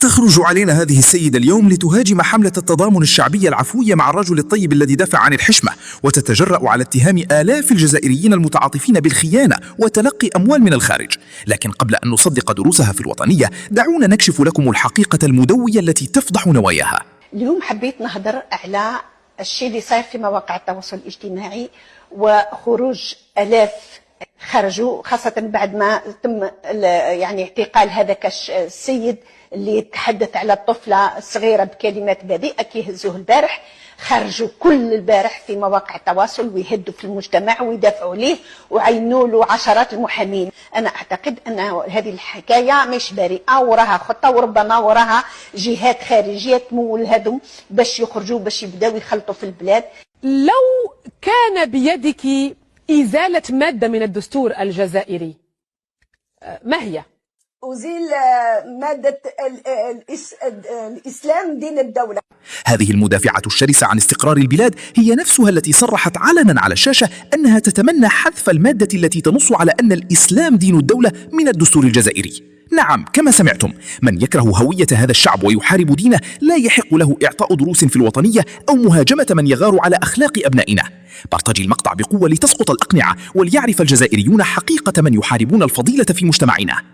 تخرج علينا هذه السيدة اليوم لتهاجم حملة التضامن الشعبية العفوية مع الرجل الطيب الذي دافع عن الحشمة، وتتجرأ على اتهام آلاف الجزائريين المتعاطفين بالخيانة وتلقي أموال من الخارج. لكن قبل أن نصدق دروسها في الوطنية، دعونا نكشف لكم الحقيقة المدوية التي تفضح نواياها. اليوم حبيت نهضر على الشيء اللي صاير في مواقع التواصل الاجتماعي، وخروج آلاف خرجوا خاصة بعد ما تم يعني اعتقال هذاك السيد اللي يتحدث على الطفلة الصغيرة بكلمات بذيئة كيهزوه البارح. خرجوا كل البارح في مواقع التواصل ويهدوا في المجتمع ويدافعوا ليه وعينوا له عشرات المحامين. أنا أعتقد أن هذه الحكاية مش بريئة، وراها خطة، وربما وراها جهات خارجية تمول هذم باش يخرجوا باش يبداو يخلطوا في البلاد. لو كان بيدك إزالة مادة من الدستور الجزائري، ما هي؟ أزيل مادة الإسلام دين الدولة. هذه المدافعة الشرسة عن استقرار البلاد هي نفسها التي صرحت علنا على الشاشة أنها تتمنى حذف المادة التي تنص على أن الإسلام دين الدولة من الدستور الجزائري. نعم، كما سمعتم، من يكره هوية هذا الشعب ويحارب دينه لا يحق له إعطاء دروس في الوطنية أو مهاجمة من يغار على أخلاق أبنائنا. بارتاجي المقطع بقوة لتسقط الأقنعة وليعرف الجزائريون حقيقة من يحاربون الفضيلة في مجتمعنا.